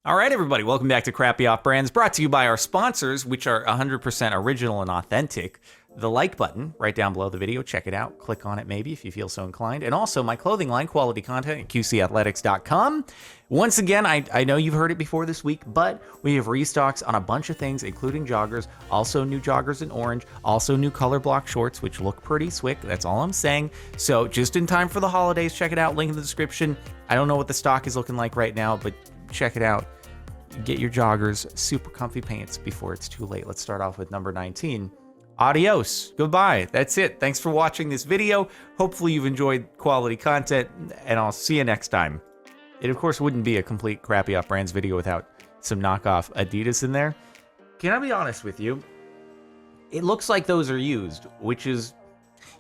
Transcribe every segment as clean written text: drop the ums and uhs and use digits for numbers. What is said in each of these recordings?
All right, everybody, welcome back to Crappy Off Brands, brought to you by our sponsors, which are 100% original and authentic. The like button right down below the video, check it out. Click on it maybe if you feel so inclined. And also my clothing line, quality content at qcathletics.com. Once again, I know you've heard it before this week, but we have restocks on a bunch of things, including joggers, also new joggers in orange, also new color block shorts, which look pretty swick. That's all I'm saying. So just in time for the holidays, check it out. Link in the description. I don't know what the stock is looking like right now, but check it out. Get your joggers, super comfy pants before it's too late. Let's start off with number 19. Adios. Goodbye. That's it. Thanks for watching this video. Hopefully you've enjoyed quality content, and I'll see you next time. It, of course, wouldn't be a complete Crappy Off Brands video without some knockoff Adidas in there. Can I be honest with you? It looks like those are used, which is,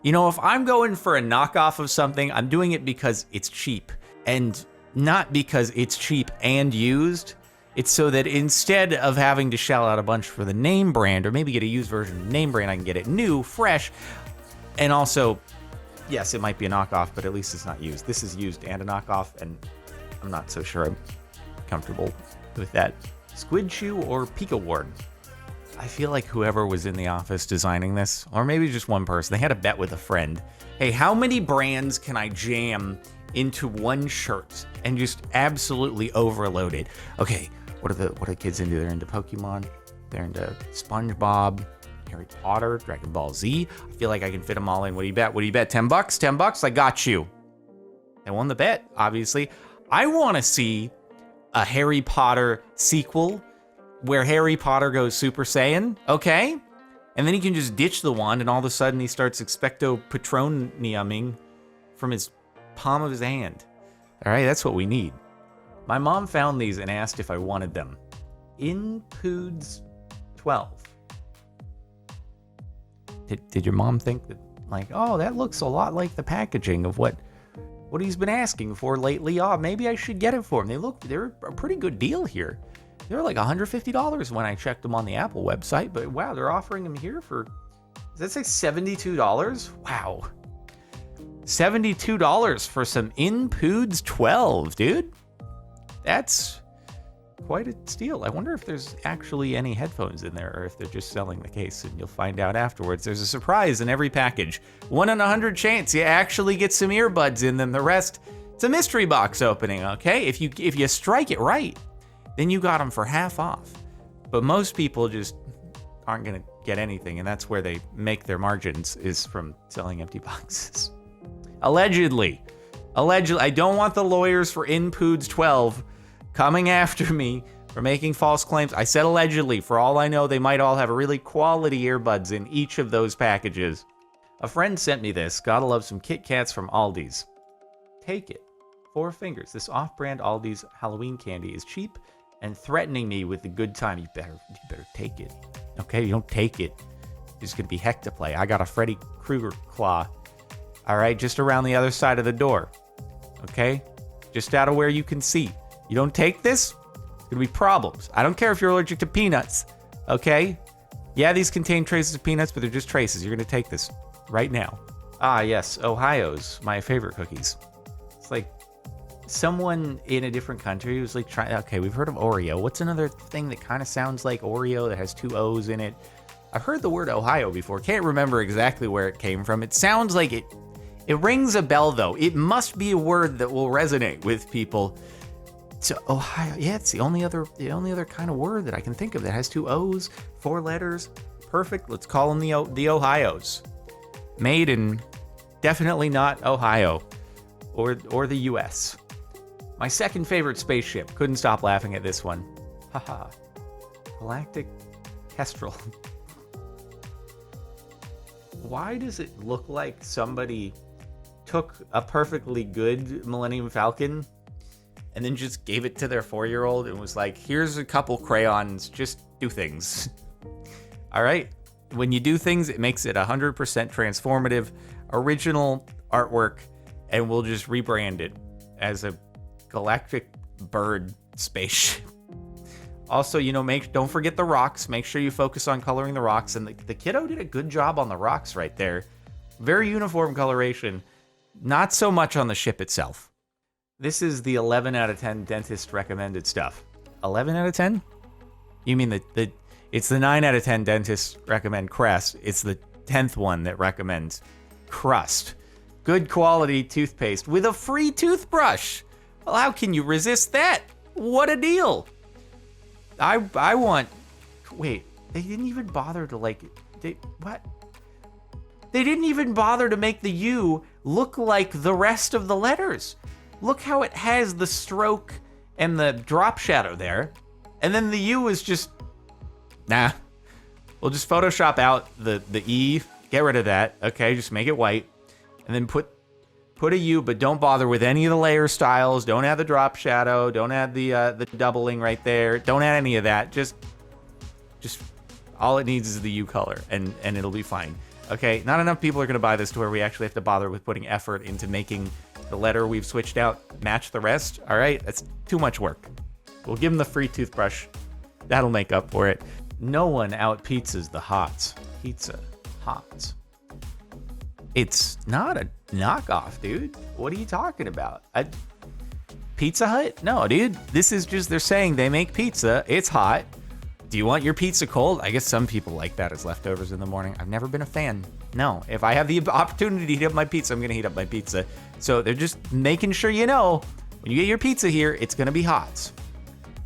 you know, if I'm going for a knockoff of something, I'm doing it because it's cheap, and not because it's cheap and used. It's so that instead of having to shell out a bunch for the name brand, or maybe get a used version of the name brand, I can get it new, fresh, and also, yes, it might be a knockoff, but at least it's not used. This is used and a knockoff, and I'm not so sure I'm comfortable with that. Squid Shoe or Pikaward? I feel like whoever was in the office designing this, or maybe just one person, they had a bet with a friend. Hey, how many brands can I jam into one shirt and just absolutely overload it? Okay. What are the kids into? They're into Pokemon, they're into SpongeBob, Harry Potter, Dragon Ball Z. I feel like I can fit them all in. What do you bet? What do you bet? 10 bucks? 10 bucks? I got you. I won the bet, obviously. I want to see a Harry Potter sequel where Harry Potter goes Super Saiyan, okay? And then he can just ditch the wand, and all of a sudden he starts Expecto Patronuming from his palm of his hand. All right, that's what we need. My mom found these and asked if I wanted them. Inpoods 12. Did your mom think that, like, oh, that looks a lot like the packaging of what he's been asking for lately? Oh, maybe I should get it for him. They're a pretty good deal here. They were like $150 when I checked them on the Apple website, but wow, they're offering them here for, does that say $72? Wow. $72 for some Inpoods 12, dude. That's quite a steal. I wonder if there's actually any headphones in there, or if they're just selling the case, and you'll find out afterwards. There's a surprise in every package. 1 in 100 chance you actually get some earbuds in them. The rest, it's a mystery box opening, okay? If you strike it right, then you got them for half off. But most people just aren't gonna get anything, and that's where they make their margins, is from selling empty boxes. Allegedly. I don't want the lawyers for Inpoods 12 coming after me for making false claims. I said allegedly. For all I know, they might all have really quality earbuds in each of those packages. A friend sent me this. Gotta love some Kit Kats from Aldi's. Take it. 4 fingers. This off-brand Aldi's Halloween candy is cheap and threatening me with the good time. You better take it. Okay, you don't take it, there's gonna be heck to play. I got a Freddy Krueger claw. All right, just around the other side of the door. Okay, just out of where you can see. You don't take this, it's gonna be problems. I don't care if you're allergic to peanuts, okay? Yeah, these contain traces of peanuts, but they're just traces. You're gonna take this right now. Ah, yes, Ohio's my favorite cookies. It's like someone in a different country was like, okay, we've heard of Oreo. What's another thing that kind of sounds like Oreo that has 2 O's in it? I've heard the word Ohio before. Can't remember exactly where it came from. It sounds like it rings a bell, though. It must be a word that will resonate with people. So Ohio, yeah, it's the only other kind of word that I can think of that has 2 O's, 4 letters. Perfect. Let's call them the Ohios. Made in definitely not Ohio or the U.S. My second favorite spaceship. Couldn't stop laughing at this one. Haha. Galactic Kestrel. Why does it look like somebody took a perfectly good Millennium Falcon and then just gave it to their 4-year-old and was like, here's a couple crayons, just do things. All right. When you do things, it makes it 100% transformative, original artwork, and we'll just rebrand it as a galactic bird spaceship. Also, you know, don't forget the rocks. Make sure you focus on coloring the rocks. And the kiddo did a good job on the rocks right there. Very uniform coloration. Not so much on the ship itself. This is the 11 out of 10 dentist recommended stuff. 11 out of 10? You mean it's the 9 out of 10 dentists recommend Crest. It's the 10th one that recommends Crust. Good quality toothpaste with a free toothbrush. Well, how can you resist that? What a deal. I want... Wait, they didn't even bother to what? They didn't even bother to make the U look like the rest of the letters. Look how it has the stroke and the drop shadow there. And then the U is just... Nah. We'll just Photoshop out the E. Get rid of that. Okay, just make it white. And then put a U, but don't bother with any of the layer styles. Don't add the drop shadow. Don't add the doubling right there. Don't add any of that. Just all it needs is the U color, and it'll be fine. Okay, not enough people are going to buy this to where we actually have to bother with putting effort into making the letter we've switched out match the rest. All right, that's too much work. We'll give them the free toothbrush. That'll make up for it. No one out pizzas the Hots. Pizza Hots. It's not a knockoff, dude. What are you talking about? Pizza Hut? No, dude. This is just, they're saying they make pizza. It's hot. Do you want your pizza cold? I guess some people like that as leftovers in the morning. I've never been a fan. No, if I have the opportunity to heat up my pizza, I'm going to heat up my pizza. So they're just making sure you know, when you get your pizza here, it's going to be hot.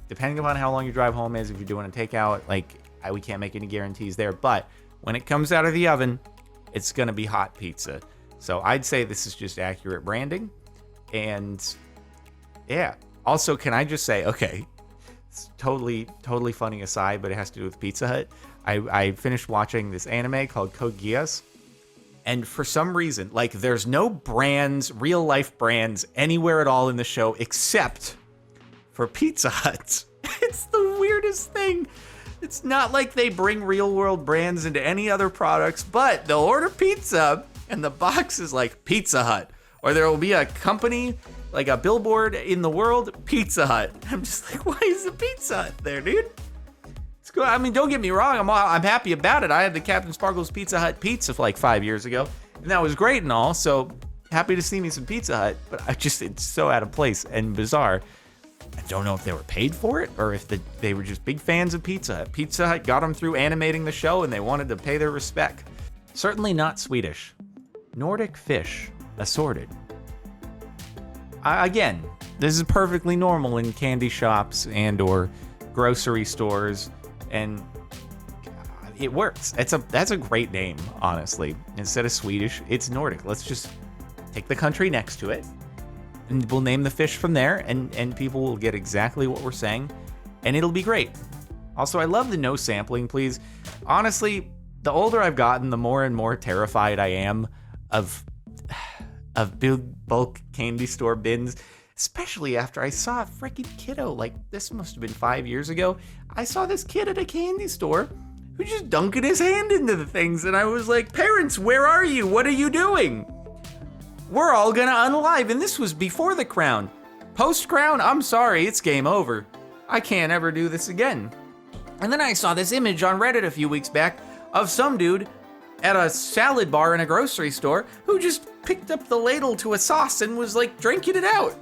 Depending upon how long your drive home is, if you're doing a takeout, we can't make any guarantees there. But when it comes out of the oven, it's going to be hot pizza. So I'd say this is just accurate branding. And yeah. Also, can I just say, okay, it's totally funny aside, but it has to do with Pizza Hut. I finished watching this anime called Code Geass. And for some reason, there's no brands, real life brands anywhere at all in the show except for Pizza Hut. It's the weirdest thing. It's not like they bring real world brands into any other products, but they'll order pizza and the box is like Pizza Hut. Or there will be a company, like a billboard in the world, Pizza Hut. I'm just like, why is the Pizza Hut there, dude? It's cool. I mean, don't get me wrong. I'm happy about it. I had the Captain Sparkle's Pizza Hut pizza 5 years ago, and that was great and all. So happy to see me some Pizza Hut, but it's so out of place and bizarre. I don't know if they were paid for it or if they were just big fans of Pizza Hut. Pizza Hut got them through animating the show and they wanted to pay their respect. Certainly not Swedish. Nordic fish, assorted. Again, this is perfectly normal in candy shops and or grocery stores, and it works. That's a great name, honestly. Instead of Swedish, it's Nordic. Let's just take the country next to it, and we'll name the fish from there, and people will get exactly what we're saying, and it'll be great. Also, I love the no sampling, please. Honestly, the older I've gotten, the more and more terrified I am of big bulk candy store bins, especially after I saw a freaking kiddo, this must have been 5 years ago. I saw this kid at a candy store who just dunking his hand into the things, and I was like, parents, where are you? What are you doing? We're all gonna unalive, and this was before the crown. Post-crown, I'm sorry, it's game over. I can't ever do this again. And then I saw this image on Reddit a few weeks back of some dude at a salad bar in a grocery store who just picked up the ladle to a sauce and was drinking it out.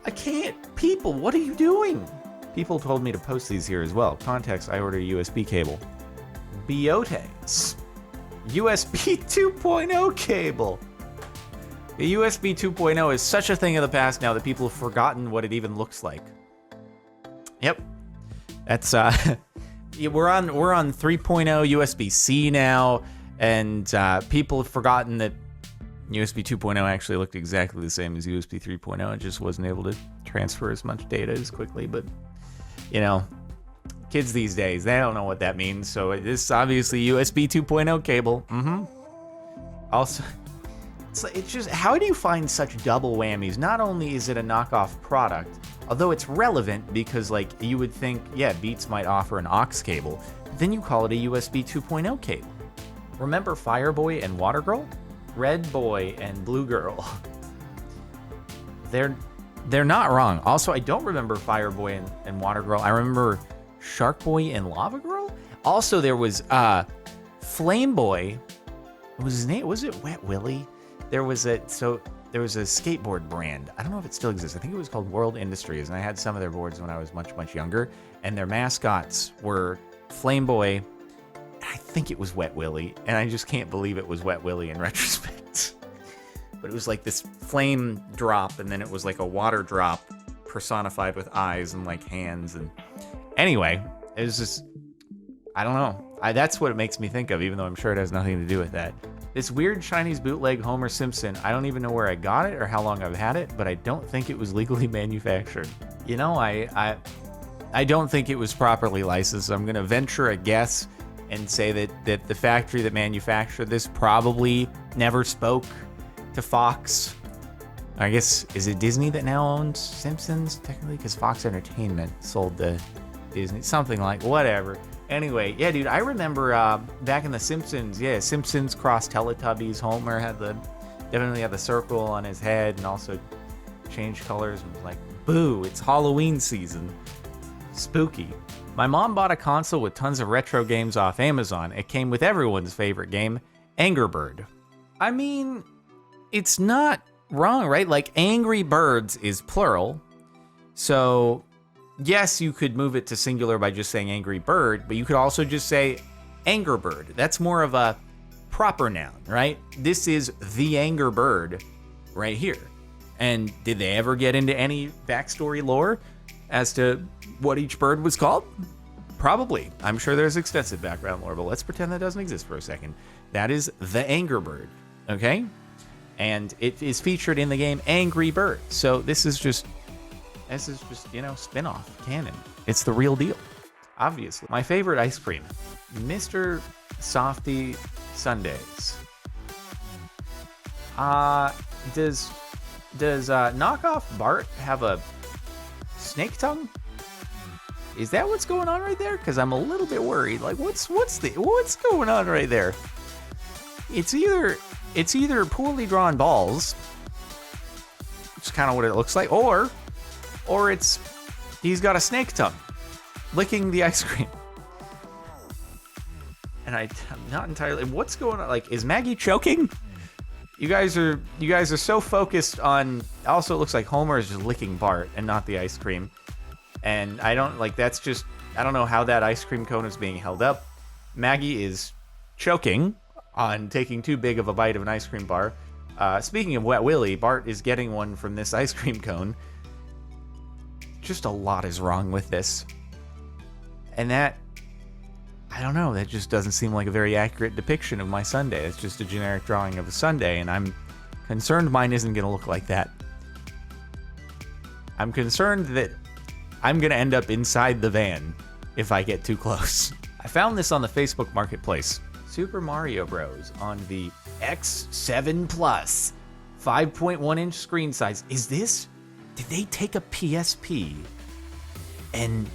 I can't. People, what are you doing? People told me to post these here as well. Context, I ordered a USB cable. Biotes. USB 2.0 cable. The USB 2.0 is such a thing of the past now that people have forgotten what it even looks like. Yep. That's we're on 3.0 USB-C now, and people have forgotten that USB 2.0 actually looked exactly the same as USB 3.0. It just wasn't able to transfer as much data as quickly. But, kids these days, they don't know what that means. So this is obviously USB 2.0 cable. Also, it's just, how do you find such double whammies? Not only is it a knockoff product, although it's relevant because, you would think, yeah, Beats might offer an aux cable. But then you call it a USB 2.0 cable. Remember Fireboy and Water Girl? Red Boy and Blue Girl. They're not wrong. Also, I don't remember Fireboy and Water Girl. I remember Shark Boy and Lava Girl. Also, there was Flame Boy. What was his name? Was it Wet Willy? There was there was a skateboard brand. I don't know if it still exists. I think it was called World Industries, and I had some of their boards when I was much, much younger. And their mascots were Flame Boy, and I think it was Wet Willy, and I just can't believe it was Wet Willy in retrospect. But it was like this flame drop, and then it was like a water drop personified with eyes and like hands. And anyway, it was just, I don't know. That's what it makes me think of, even though I'm sure it has nothing to do with that. This weird Chinese bootleg Homer Simpson, I don't even know where I got it or how long I've had it, but I don't think it was legally manufactured. You know, I don't think it was properly licensed. I'm going to venture a guess and say that the factory that manufactured this probably never spoke to Fox. I guess, is it Disney that now owns Simpsons, technically? Because Fox Entertainment sold to Disney. Something like, whatever. Anyway, yeah, dude, I remember back in The Simpsons, Simpsons cross Teletubbies. Homer definitely had the circle on his head and also changed colors and was like, boo, it's Halloween season. Spooky. My mom bought a console with tons of retro games off Amazon. It came with everyone's favorite game, Angry Bird. I mean, it's not wrong, right? Like, Angry Birds is plural. So, yes, you could move it to singular by just saying Angry Bird, but you could also just say Angry Bird. That's more of a proper noun, right? This is the Angry Bird right here. And did they ever get into any backstory lore as to what each bird was called? Probably. I'm sure there's extensive background lore, but let's pretend that doesn't exist for a second. That is the Angry Bird, okay? And it is featured in the game Angry Bird. So this is just, you know, spin-off canon. It's the real deal, obviously. My favorite ice cream, Mr. Softy Sundays. Does knockoff Bart have a snake tongue? Is that what's going on right there? Because I'm a little bit worried. Like, what's going on right there? It's either poorly drawn balls, which is kind of what it looks like, or he's got a snake tongue licking the ice cream. And I'm not entirely, what's going on? Like, is Maggie choking? You guys are so focused on, also it looks like Homer is just licking Bart and not the ice cream. And I don't know how that ice cream cone is being held up. Maggie is choking on taking too big of a bite of an ice cream bar. Speaking of Wet Willy, Bart is getting one from this ice cream cone. Just a lot is wrong with this. And that, I don't know, that just doesn't seem like a very accurate depiction of my sundae. It's just a generic drawing of a sundae, and I'm concerned mine isn't going to look like that. I'm concerned that I'm going to end up inside the van if I get too close. I found this on the Facebook Marketplace. Super Mario Bros. On the X7 Plus, 5.1-inch screen size. Did they take a PSP and,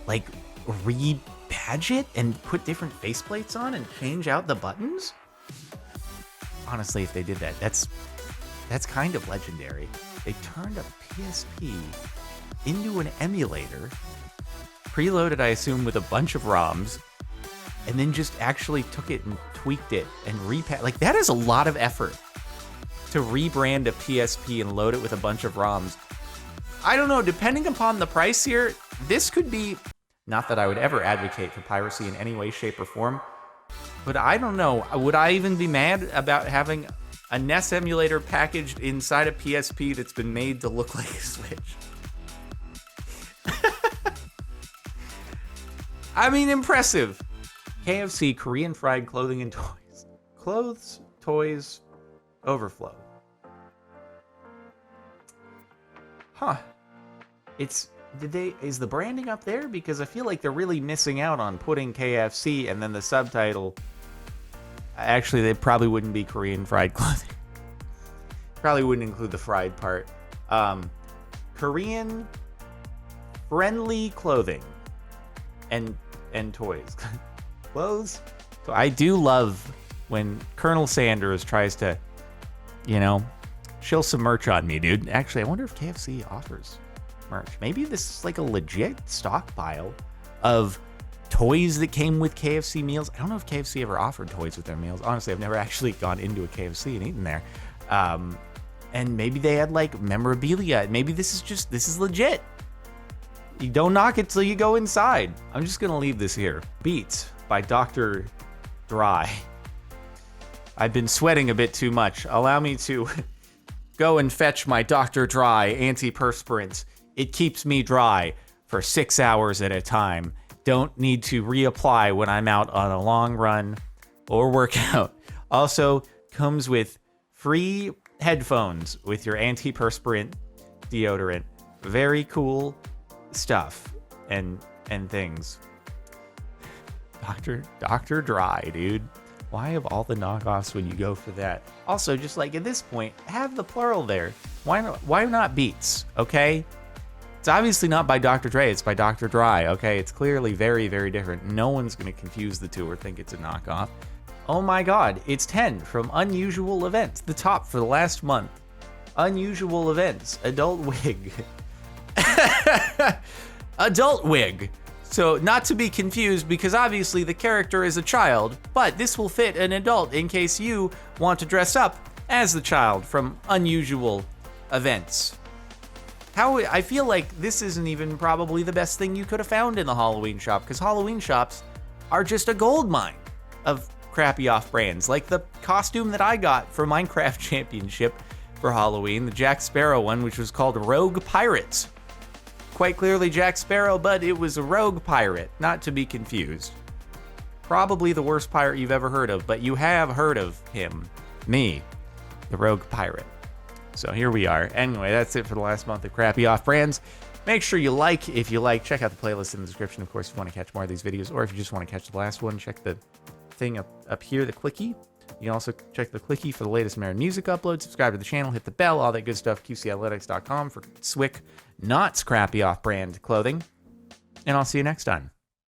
like, rebadge it and put different faceplates on and change out the buttons? Honestly, if they did that, that's kind of legendary. They turned a PSP into an emulator, preloaded, I assume, with a bunch of ROMs, and then just actually took it and tweaked it and like, that is a lot of effort to rebrand a PSP and load it with a bunch of ROMs. I don't know, depending upon the price here, this could be, not that I would ever advocate for piracy in any way, shape, or form, but I don't know, would I even be mad about having a NES emulator packaged inside a PSP that's been made to look like a Switch? I mean, impressive. KFC Korean fried clothing and toys. Clothes, toys, overflow. Huh. Is the branding up there? Because I feel like they're really missing out on putting KFC and then the subtitle. Actually, they probably wouldn't be Korean fried clothing. Probably wouldn't include the fried part. Korean friendly clothing and toys. Clothes. So I do love when Colonel Sanders tries to, shill some merch on me, dude. Actually, I wonder if KFC offers merch. Maybe this is like a legit stockpile of toys that came with KFC meals. I don't know if KFC ever offered toys with their meals. Honestly, I've never actually gone into a KFC and eaten there. And And maybe they had like memorabilia. Maybe this is legit. You don't knock it till you go inside. I'm just gonna leave this here. Beats by Dr. Dry. I've been sweating a bit too much. Allow me to go and fetch my Dr. Dry antiperspirant. It keeps me dry for 6 hours at a time. Don't need to reapply when I'm out on a long run or workout. Also comes with free headphones with your antiperspirant deodorant. Very cool stuff and things. Dr. Dry, dude. Why have all the knockoffs when you go for that? Also, just like at this point, have the plural there. Why not Beats, okay? It's obviously not by Dr. Dre, it's by Dr. Dry, okay? It's clearly very, very different. No one's gonna confuse the two or think it's a knockoff. Oh my god, it's 10 from Unusual Events, the top for the last month. Unusual Events, adult wig. Adult wig. So, not to be confused, because obviously the character is a child, but this will fit an adult in case you want to dress up as the child from Unusual Events. I feel like this isn't even probably the best thing you could have found in the Halloween shop, because Halloween shops are just a gold mine of crappy off-brands. Like the costume that I got for Minecraft Championship for Halloween, the Jack Sparrow one, which was called Rogue Pirates. Quite clearly Jack Sparrow, but it was a rogue pirate, not to be confused. Probably the worst pirate you've ever heard of, but you have heard of him. Me, the rogue pirate. So here we are. Anyway, that's it for the last month of Crappy Off Brands. Make sure you like. If you like, check out the playlist in the description, of course, if you want to catch more of these videos, or if you just want to catch the last one, check the thing up here, the clicky. You can also check the clicky for the latest Marin music upload. Subscribe to the channel, hit the bell, all that good stuff. QCanalytics.com for Swick, not Scrappy Off-Brand clothing. And I'll see you next time.